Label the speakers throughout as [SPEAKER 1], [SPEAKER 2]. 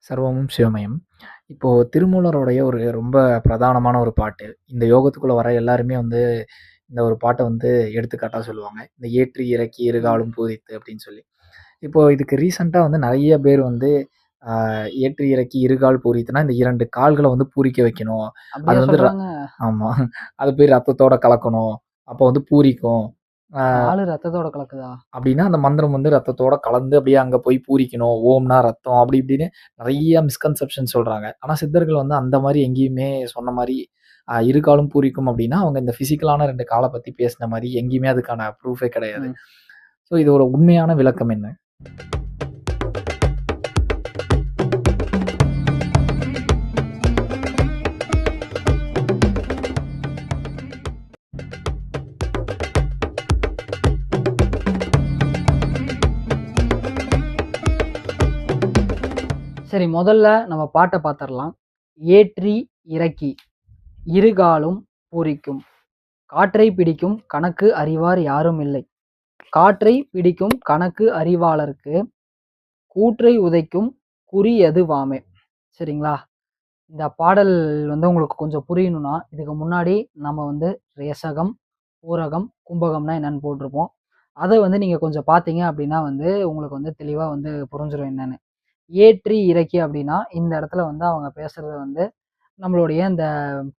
[SPEAKER 1] சர்வமும் சிவமயம். இப்போ திருமூலருடைய ஒரு ரொம்ப பிரதானமான ஒரு பாட்டு. இந்த யோகத்துக்குள்ள வர எல்லாருமே வந்து இந்த ஒரு பாட்ட வந்து எடுத்துக்காட்டா சொல்லுவாங்க. இந்த "ஏற்றி இறக்கி
[SPEAKER 2] ம்.
[SPEAKER 1] இருகாலும் பூரித்து" அப்படின்னு சொல்லி. இப்போ இதுக்கு ரீசென்ட்டா வந்து நெறைய பேர் வந்து ஆ ஏற்றி இறக்கி இருகால் பூரித்துனா, இந்த 2 கால்கள வந்து பூரிக்க வைக்கணும். அது
[SPEAKER 2] அப்படியா
[SPEAKER 1] வந்து
[SPEAKER 2] சொல்றாங்க?
[SPEAKER 1] ஆமா. அது போய் ரத்தத்தோட கலக்கணும். அப்போ வந்து பூரிக்கும். ஆ
[SPEAKER 2] பாலு ரத்தத்தோட கலக்குதா?
[SPEAKER 1] அப்டின்னா, அந்த மந்திரம் வந்து ரத்தத்தோட கலந்து அப்படியே அங்க போய் பூரிக்கணும். ஓம்னா ரத்தம் அப்படி இப்படின்னு நெறைய மிஸ்கன்செப்ஷன் சொல்றாங்க. ஆனா சித்தர்கள் வந்து அந்த மாரி எங்கேயுமே சொன்ன மாரி இரு காலும் பூரிக்கும் அப்படின்னா, அவங்க இந்த பிசிக்கலான 2 கால பத்தி பேசின மாரி எங்கேயுமே அதுக்கான ப்ரூஃபே கிடையாது.
[SPEAKER 2] ம்.
[SPEAKER 1] ஸோ இதோட உண்மையான விளக்கம் என்ன?
[SPEAKER 2] சரி, முதல்ல நம்ம பாட்ட பாத்தரலாம். "ஏற்றி இறக்கி இருகாலும் பூரிக்கும். காற்றைப் பிடிக்கும் கணக்கு அறிவார் யாரும் இல்லை. காற்றைப் பிடிக்கும் கணக்கு அறிவாளர்க்கு கூற்றை உதைக்கும் குறி எதுவாமே." சரிங்களா? இந்த பாடல் வந்து உங்களுக்கு கொஞ்சம் புரியணும்னா, இதுக்கு முன்னாடி நம்ம வந்து ரேசகம், பூரகம், கும்பகம்னா என்னன்னு போட்டிருப்போம். அத வந்து நீங்க கொஞ்சம் பார்த்தீங்க அப்படின்னா வந்து, உங்களுக்கு வந்து தெளிவா வந்து புரிஞ்சிரும் என்னன்னு. ஏற்றி, இறக்கி அப்படின்னா, இந்த இடத்துல வந்து அவங்க பேசுறது வந்து, நம்மளுடைய இந்த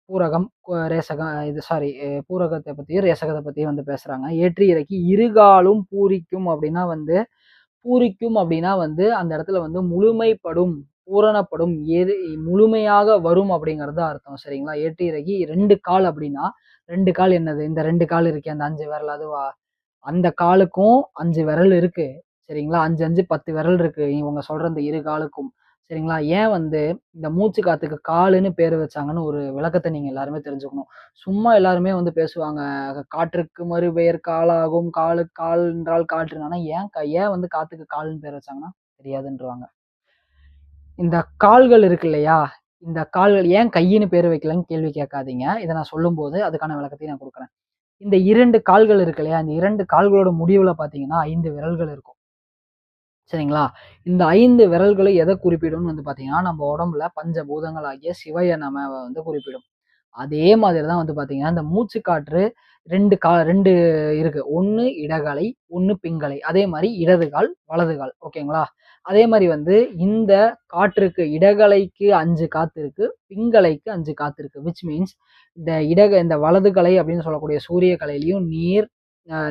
[SPEAKER 2] பூரகம், ரேசகம் இது சாரி பூரகத்த பத்தியும், ரேசகத்த பத்தியும் வந்து பேசுறாங்க. ஏற்றி, இறக்கி இருகாலும் பூரிக்கும் அப்படின்னா வந்து, பூரிக்கும் அப்படின்னா வந்து, அந்த இடத்துல வந்து முழுமைப்படும், பூரணப்படும், முழுமையாக வரும் அப்படிங்கிறது தான் அர்த்தம். சரிங்களா? ஏற்றி, இறக்கி 2 கால் அப்படின்னா, 2 கால் என்னது? இந்த 2 கால் இருக்கே அந்த 5 விரல் அதுவா? அந்த காலுக்கும் 5 விரல் இருக்கு. சரிங்களா? 5, 5 10 விரல் இருக்கு. இவங்க சொல்ற இந்த இரு காலுக்கும். சரிங்களா? ஏன் வந்து இந்த மூச்சு காத்துக்கு காலுன்னு பேரு வச்சாங்கன்னு ஒரு விளக்கத்த நீங்க எல்லாருமே தெரிஞ்சுக்கணும். சும்மா எல்லாருமே வந்து பேசுவாங்க. காற்றுக்கு மறுபெயர் காலாகும். காலுக்கு கால் என்றால் காற்றுன்னு. ஆனா ஏன் வந்து காத்துக்கு கால்ன்னு பேர் வச்சாங்கன்னா, தெரியாதுன்றுவாங்க. இந்த கால்கள் இருக்கு இல்லையா? இந்த கால்கள் ஏன் கையின்னு பேரு வைக்கலன்னு கேள்வி கேட்காதீங்க. இத நான் சொல்லும்போது அதுக்கான விளக்கத்தையும் நான் குடுக்குறேன். இந்த 2 கால்கள் இருக்கு இல்லையா? இந்த 2 கால்களோட முடிவுல பார்த்தீங்கன்னா, 5 விரல்கள் இருக்கும். சரிங்களா? இந்த 5 விரல்களும் எத குறிப்பிடும்னு வந்து பார்த்தீங்கன்னா, நம்ம உடம்புல பஞ்சபூதங்களாகிய சிவய நமவ வந்து குறிப்பிடும். அதே மாதிரி தான் வந்து பார்த்தீங்கன்னா, இந்த மூச்சு காற்று 2 இருக்கு. 1 இடகலை, 1 பிங்கலை. அதே மாரி இடது கால், வலது கால். ஓகேங்களா? அதே மாரி வந்து இந்த காற்றுக்கு இடகலைக்கு 5 காத்து இருக்கு. பிங்கலைக்கு 5 காத்து இருக்கு. விச் மீன்ஸ் இந்த வலது கலை அப்படின்னு சொல்லக்கூடிய சூரிய கலையிலயும் நீர்,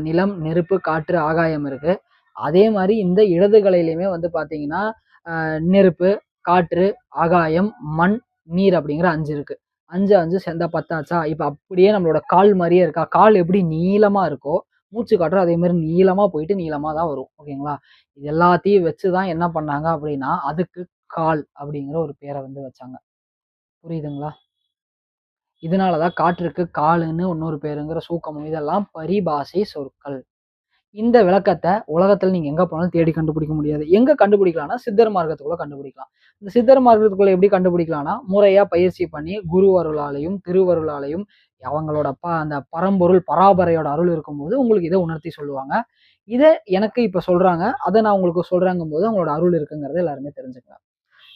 [SPEAKER 2] நிலம், நெருப்பு, காற்று, ஆகாயம் இருக்கு. அதே மாரி இந்த இடது கலையிலயுமே வந்து பார்த்தீங்கன்னா, நெருப்பு, காற்று, ஆகாயம், மண், நீர் அப்படிங்கிற 5 இருக்கு. 5, 5 சேர்ந்தா 10 ஆச்சா? இப்ப அப்படியே நம்மளோட கால் மாரியே இருக்கா? கால் எப்படி நீளமா இருக்கோ, மூச்சு காற்றும் அதே மாரி நீளமா போயிட்டு நீளமா தான் வரும். ஓகேங்களா? இது எல்லாத்தையும் வச்சு தான் என்ன பண்ணாங்க அப்படின்னா, அதுக்கு கால் அப்படிங்கிற ஒரு பேர வந்து வச்சாங்க. புரியுதுங்களா? இதனால தான் காற்றுக்கு காலுன்னு இன்னொரு பேருங்கிற சூக்கமும். இதெல்லாம் பரிபாஷை சொற்கள். இந்த விளக்கத்த உலகத்துல நீங்க எங்க போனாலும் தேடி கண்டுபிடிக்க முடியாது. எங்க கண்டுபிடிக்கலாம்னா, சித்தர் மார்க்கத்துக்குள்ள கண்டுபிடிக்கலாம். இந்த சித்தர் மார்க்கத்துக்குள்ள எப்படி கண்டுபிடிக்கலாம்னா, முறையா பயிற்சி பண்ணி குரு அருளாலயும், திருவருளாலயும் அவங்களோட அந்த பரம்பொருள் பராபரையோட அருள் இருக்கும்போது, உங்களுக்கு இத உணர்த்தி சொல்லுவாங்க. இத எனக்கு இப்ப சொல்றாங்க. அத நான் உங்களுக்கு சொல்றேங்கும்போது, அவங்களோட அருள் இருக்குங்கிறத எல்லாருமே தெரிஞ்சுக்கலாம்.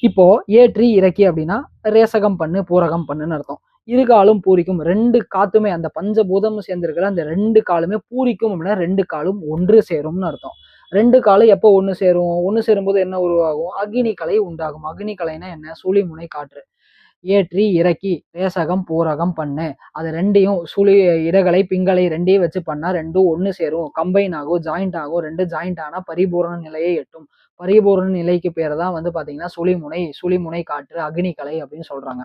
[SPEAKER 2] இப்போ ஏற்றி, இறக்கி அப்படின்னா, ரேசகம் பண்ணு, பூரகம் பண்ணுன்னு அர்த்தம். இரு காலும் பூரிக்கும். 2 காத்துமே அந்த பஞ்சபூதமும் சேர்ந்திருக்கிற அந்த 2 காலுமே பூரிக்கும் அப்படின்னா 2 காலும் ஒன்று சேரும்னு அர்த்தம். 2 காலும் எப்போ ஒண்ணு சேரும்? ஒண்ணு சேரும்போது என்ன உருவாகும்? அக்னி கலை உண்டாகும். அக்னி கலைன்னா என்ன? சுழிமுனை காற்று. ஏற்றி, இறக்கி, ரேசகம், பூரகம் பண்ணு. அது 2யும் இடகலை, பிங்கலை 2யும் வச்சு பண்ணா 2ம் ஒண்ணு சேரும். கம்பைன் ஆகும், ஜாயிண்ட் ஆகும். 2 ஜாயிண்ட் ஆனா பரிபூரண நிலையை எட்டும். பரிபூரண நிலைக்கு பேரு தான் வந்து பார்த்தீங்கன்னா, சுழிமுனை காற்று, அக்னி கலை அப்படின்னு சொல்றாங்க.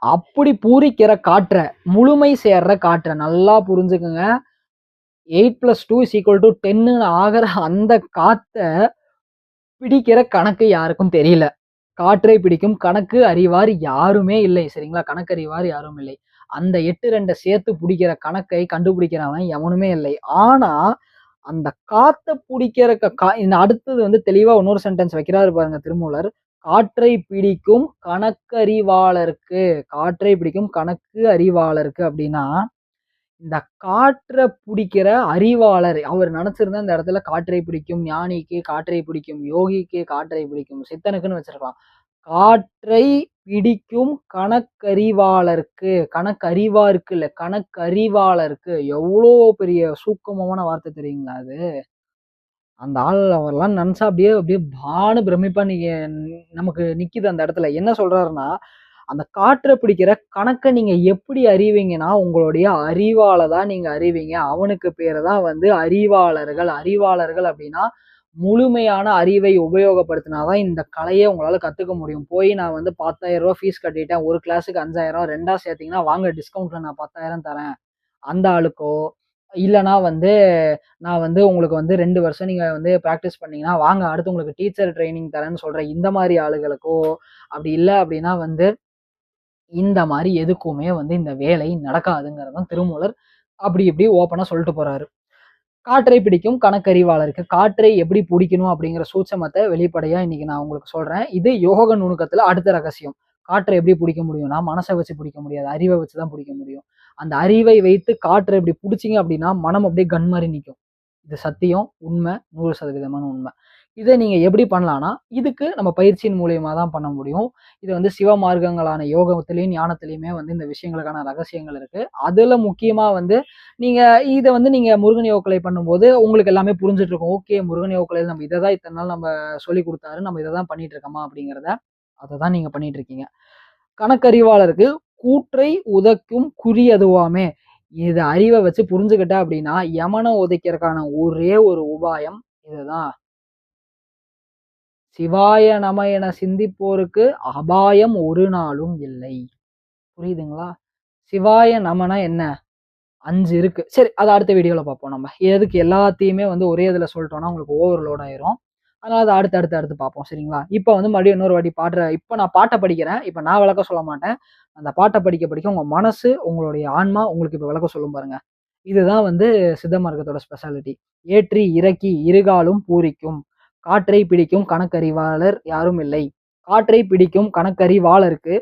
[SPEAKER 2] அப்படி பூரிக்கிற காற்ற, முழுமை சேர்ற காற்ற நல்லா புரிஞ்சுக்கங்க. 8+2 = 10ன்னு ஆகுற அந்த காத்த பிடிக்கிற கணக்கு யாருக்கும் தெரியல. காற்றை பிடிக்கும் கணக்கு அறிவார் யாருமே இல்லை. சரிங்களா? கணக்கறிவார் யாரும் இல்லை. அந்த 8, 2 சேர்த்து புடிக்கிற கணக்கை கண்டுபிடிக்கிறவன் எவனுமே இல்லை. ஆனா, அந்த காத்த புடிக்கிற இந்த அடுத்தது வந்து தெளிவா இன்னொரு சென்டென்ஸ் வைக்கிறாரு பாருங்க திருமூலர். காற்றை பிடிக்கும் கணக்கறிவாளர்க்கு, காற்றை பிடிக்கும் கணக்கு அறிவாளர்க்கு அப்டின்னா, இந்த காற்றை பிடிக்கிற அறிவாளர் அவர் நினைச்சிருந்தா இந்த இடத்துல காற்றை பிடிக்கும் ஞானிக்கு காற்றை பிடிக்கும், யோகிக்கு காற்றை பிடிக்கும், சித்தனுக்குன்னு வச்சிருக்கலாம். காற்றை பிடிக்கும் கணக்கறிவாருக்கு இல்ல கணக்கறிவாளருக்கு எவ்வளோ பெரிய சூக்குமமான வார்த்தை தெரியுங்களா அது? அந்த ஆள் அவர்லாம் நினைச்சா அப்படியே அப்படியே பான்னு பிரமிப்பா நமக்கு நிக்குது அந்த இடத்துல. என்ன சொல்றாருன்னா, அந்த காற்ற பிடிக்கிற கணக்க நீங்க எப்படி அறிவீங்கன்னா, உங்களுடைய அறிவால தான் நீங்க அறிவீங்க. அவனுக்கு பேரு தான் வந்து அறிவாளர்கள். அறிவாளர்கள் அப்படின்னா, முழுமையான அறிவை உபயோகப்படுத்தினா தான் இந்த கலைய உங்களால கத்துக்க முடியும். போய் நான் வந்து ரூ. 10,000 ஃபீஸ் கட்டிட்டேன். ஒரு கிளாஸுக்கு 5,000 2ஆ சேர்த்தீங்கன்னா, வாங்க டிஸ்கவுண்ட்ல நான் 10,000 தரேன். அந்த ஆளுக்கோ, இல்லன்னா வந்து நான் வந்து உங்களுக்கு வந்து 2 வருஷம் நீங்க வந்து பிராக்டிஸ் பண்ணீங்கன்னா, வாங்க அடுத்து உங்களுக்கு டீச்சர் ட்ரெய்னிங் தரேன்னு சொல்ற இந்த மாரி ஆளுகளுக்கோ, அப்படி இல்ல அப்படின்னா வந்து இந்த மாரி எதுக்குமே வந்து இந்த வேலை நடக்காதுங்கிறது தான் திருமூலர் அப்படி இப்படி ஓப்பனா சொல்லிட்டு போறாரு. காற்றை பிடிக்கும் கணக்கறிவாளருக்கு காற்றை எப்படி பிடிக்கணும் அப்படிங்கிற சூட்சமத்த வெளிப்படையா இன்னைக்கு நான் உங்களுக்கு சொல்றேன். இது யோக நுணுக்கத்துல அடுத்த ரகசியம். காற்றை எப்படி பிடிக்க முடியும்னா, மனச வச்சு பிடிக்க முடியாது. அறிவ வச்சு தான் பிடிக்க முடியும். அந்த அறிவை வைத்து காற்ற இப்படி புடிச்சீங்க அப்படின்னா, மனம் அப்படியே கன் மாரி நிக்கும். இது சத்தியம், உண்மை, 100% உண்மை. இத நீங்க எப்படி பண்ணலாம்னா, இதுக்கு நம்ம பயிற்சியின் மூலியமா தான் பண்ண முடியும். இது வந்து சிவ மார்க்கங்களான யோகத்திலயும், ஞானத்திலயுமே வந்து இந்த விஷயங்களுக்கான ரகசியங்கள் இருக்கு. அதுல முக்கியமா வந்து நீங்க இத வந்து நீங்க முருகன் யோகக்கலை பண்ணும்போது உங்களுக்கு எல்லாமே புரிஞ்சுட்டு இருக்கும். ஓகே முருகன் யோகக்கலையில நம்ம இத தான் இத்தன நாள் நம்ம சொல்லிக் குடுத்தாரு. நம்ம இத தான் பண்ணிட்டு இருக்கோமா அப்படிங்கிறத, அத தான் நீங்க பண்ணிட்டு இருக்கீங்க. கணக்கறிவாளருக்கு கூற்றை உதைக்கும் குறி அதுவாமே. இத அறிவ வச்சு புரிஞ்சுக்கிட்ட அப்படின்னா, யமன உதைக்கிறதுக்கான ஒரே ஒரு உபாயம் இதுதான். சிவாய நம என சிந்திப்போருக்கு அபாயம் ஒரு நாளும் இல்லை. புரியுதுங்களா? சிவாய நமனா என்ன? 5 இருக்கு. சரி அத அடுத்த வீடியோல பார்ப்போம் நம்ம. எதுக்கு எல்லாத்தையுமே வந்து ஒரே இதுல சொல்ட்டோம்னா உங்களுக்கு ஓவர்லோட் ஆயிரும். அதனால அத அடுத்து பார்ப்போம். சரிங்களா? இப்ப வந்து மறுபடியும் இன்னொரு வாட்டி இப்ப நான் பாட்ட படிக்கிறேன். இப்ப நான் விளக்கம் சொல்ல மாட்டேன். அந்த பாட்ட படிக்க உங்க மனசு, உங்களுடைய ஆன்மா உங்களுக்கு இப்ப விளக்கம் சொல்லும் பாருங்க. இதுதான் வந்து சித்த மார்க்கத்தோட ஸ்பெஷாலிட்டி. ஏற்றி இறக்கி இருகாலும் பூரிக்கும். காற்றை பிடிக்கும் கணக்கறிவாளர் யாரும் இல்லை. காற்றை பிடிக்கும் கணக்கறிவாளருக்கு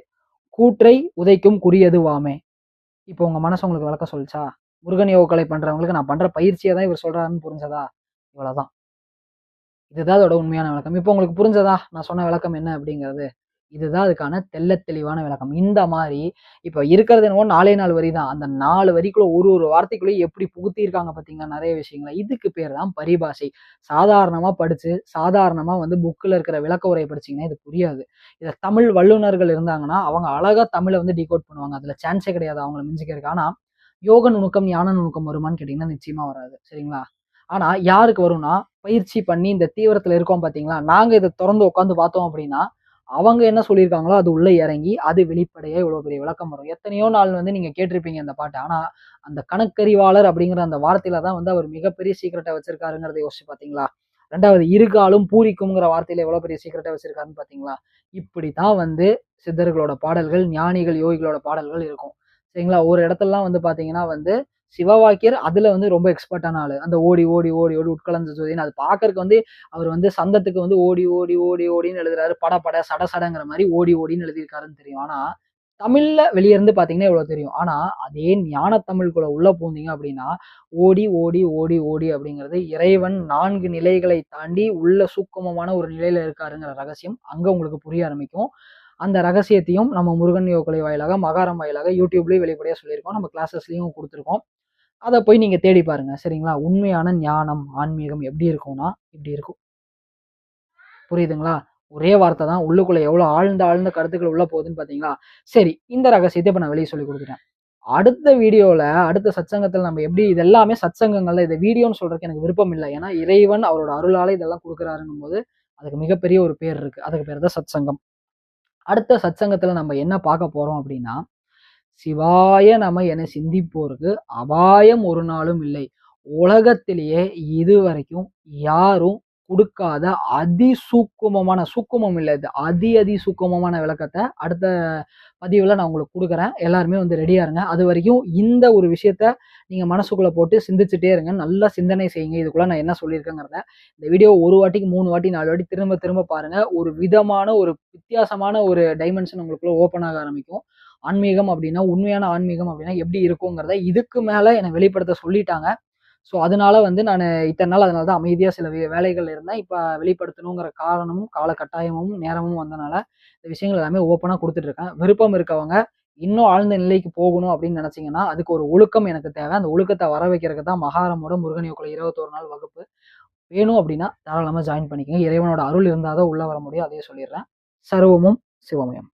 [SPEAKER 2] கூற்றை உதைக்கும் குறியதுவாமே. இப்போ உங்க மனசு உங்களுக்கு விளக்கம் சொல்லுச்சா? முருகன் யோகக்கலை பண்றவங்களுக்கு நான் பண்ற பயிற்சிய தான் இவர் சொல்றாருன்னு புரிஞ்சதா? இவ்வளவுதான். இதுதான் அதோட உண்மையான விளக்கம். இப்போ உங்களுக்கு புரிஞ்சதா? நான் சொன்ன விளக்கம் என்ன அப்படிங்கிறது? இதுதான் அதுக்கான தெள்ளத் தெளிவான விளக்கம். இந்த மாரி இப்ப இருக்கிறது என்னவோ 4 வரி தான். அந்த 4 வரிக்குள்ள ஒரு ஒரு வார்த்தைக்குள்ளயும் எப்படி புகுத்தியிருக்காங்க பார்த்தீங்களா நெறைய விஷயங்கள. இதுக்கு பேர் தான் பரிபாஷை. சாதாரணமா படிச்சு, சாதாரணமா வந்து புக்ல இருக்கிற விளக்க உரைய படிச்சீங்கன்னா இது புரியாது. இத தமிழ் வல்லுனர்கள் இருந்தாங்கன்னா, அவங்க அழகா தமிழ வந்து டிகோட் பண்ணுவாங்க. அதுல சான்ஸே கிடையாது அவங்கள மிஞ்சிக்கிறதுக்கு. ஆனா, யோக நுணுக்கம், ஞான நுணுக்கம் வருமான்னு கேட்டீங்கன்னா, நிச்சயமா வராது. சரிங்களா? ஆனா யாருக்கு வரும்னா, பயிற்சி பண்ணி இந்த தீவிரத்துல இருக்கோம் பார்த்தீங்களா? நாங்க இத தொறந்து உட்கார்ந்து பார்த்தோம் அப்படின்னா, அவங்க என்ன சொல்லியிருக்காங்களோ அது உள்ள இறங்கி, அது வெளிப்படையா இவ்வளோ பெரிய விளக்கம் வரும். எத்தனையோ நாள் வந்து நீங்க கேட்டிருப்பீங்க இந்த பாட்ட. ஆனா, அந்த கணக்கறிவாளர் அப்படிங்கிற அந்த வார்த்தையில தான் வந்து அவர் மிகப்பெரிய சீக்ரெட்ட வச்சிருக்காருங்கிறத யோசிச்சு பார்த்தீங்களா? 2வது இருகாலும் பூரிக்கும்ங்கிற வார்த்தையில எவ்வளோ பெரிய சீக்ரெட்ட வச்சிருக்காருன்னு பார்த்தீங்களா? இப்படித்தான் வந்து சித்தர்களோட பாடல்கள், ஞானிகள், யோகிகளோட பாடல்கள் இருக்கும். சரிங்களா? ஒரு இடத்துலலாம் வந்து பார்த்தீங்கன்னா வந்து, சிவவாக்கியர் அதுல வந்து ரொம்ப எக்ஸ்பர்ட்டான ஆளு. அந்த ஓடி, ஓடி, ஓடி, ஓடி உட்கலந்த ஜோதின்னு அது பார்க்கறக்கு வந்து அவர் வந்து சந்தத்துக்கு வந்து ஓடி, ஓடி, ஓடி, ஓடின்னு எழுதுறாரு. பட, பட, சட, சடங்கிற மாரி ஓடி, ஓடின்னு எழுதியிருக்காருன்னு தெரியும். ஆனா, தமிழ்ல வெளிய இருந்து பார்த்தீங்கன்னா இவ்வளோ தெரியும். ஆனா, அதே ஞான தமிழுக்குள்ள உள்ள பூந்தீங்க அப்படின்னா, ஓடி, ஓடி, ஓடி, ஓடி அப்படிங்கிறது இறைவன் 4 நிலைகளை தாண்டி உள்ள சூக்குமமான ஒரு நிலையில இருக்காருங்கிற ரகசியம் அங்க உங்களுக்கு புரிய ஆரம்பிக்கும். அந்த ரகசியத்தையும் நம்ம முருகன் யோகக்கலை வாயிலாக, மகாரம் வாயிலாக YouTubeலயும் வெளிப்படையா சொல்லியிருக்கோம். நம்ம கிளாஸஸ்லயும் குடுத்துருக்கோம். அத போய் நீங்க தேடி பாருங்க. சரிங்களா? உண்மையான ஞானம், ஆன்மீகம் எப்படி இருக்கும்னா, இப்படி இருக்கும். புரியுதுங்களா? ஒரே வார்த்த தான். உள்ளுக்குள்ள எவ்வளோ ஆழ்ந்த ஆழ்ந்த கருத்துக்கள் உள்ள போகுதுன்னு பார்த்தீங்களா? சரி, இந்த ரகசியத்த இப்ப நான் வெளிய சொல்லிக் குடுத்துட்டேன். அடுத்த வீடியோல, அடுத்த சத்சங்கத்துல நம்ம எப்படி இது எல்லாமே சத்சங்கங்கள்ல இத வீடியோன்னு சொல்றதுக்கு எனக்கு விருப்பம் இல்ல. ஏன்னா, இறைவன் அவரோட அருளால இதெல்லாம் குடுக்குறாருங்கும்போது, அதுக்கு மிகப்பெரிய ஒரு பேர் இருக்கு. அதுக்கு பேரு தான் சத்சங்கம். அடுத்த சத்சங்கத்துல நம்ம என்ன பார்க்க போறோம் அப்படின்னா, சிவாய நம என சிந்திப்போருக்கு அபாயம் ஒரு நாளும் இல்லை. உலகத்திலேயே இதுவரைக்கும் யாரும் குடுக்காத அதிசூக்குமமான சூக்குமம் இல்ல இது. அதி சூக்குமமான விளக்கத்த அடுத்த பதிவுல நான் உங்களுக்கு குடுக்குறேன். எல்லாருமே வந்து ரெடியா இருங்க. அதுவரைக்கும் இந்த ஒரு விஷயத்த நீங்க மனசுக்குள்ள போட்டு சிந்திச்சுட்டே இருங்க. நல்லா சிந்தனை செய்யுங்க. இதுக்குள்ள நான் என்ன சொல்லியிருக்கேங்கிறத. இந்த வீடியோ 1 வாட்டிக்கு 3 வாட்டி, 4 வாட்டி திரும்ப திரும்ப பாருங்க. ஒரு விதமான ஒரு வித்தியாசமான ஒரு டைமென்ஷன் உங்களுக்குள்ள ஓப்பன் ஆக ஆரம்பிக்கும். ஆன்மீகம் அப்படின்னா, உண்மையான ஆன்மீகம் அப்படின்னா எப்படி இருக்குங்கிறத இதுக்கு மேல என்னை வெளிப்படுத்த சொல்லிட்டாங்க. ஸோ அதனால வந்து நானு இத்தன நாள் அதனால தான் அமைதியா சில வேலைகள்ல இருந்தேன். இப்ப வெளிப்படுத்தணுங்கிற காரணமும், கால கட்டாயமும், நேரமும் வந்தனால இந்த விஷயங்கள் எல்லாமே ஓப்பனா குடுத்துட்டு இருக்கேன். விருப்பம் இருக்கவங்க இன்னும் ஆழ்ந்த நிலைக்கு போகணும் அப்படின்னு நினைச்சீங்கன்னா, அதுக்கு ஒரு ஒழுக்கம் எனக்கு தேவை. அந்த ஒழுக்கத்த வர வைக்கிறதுக்கு தான் மகாரமோட முருகன் யோகக்குள்ள 21 நாள் வகுப்பு. வேணும் அப்படின்னா தாராளமா ஜாயின் பண்ணிக்கங்க. இறைவனோட அருள் இருந்தா தான் உள்ள வர முடியும். அதையும் சொல்லிடுறேன். சர்வமும் சிவமயம்.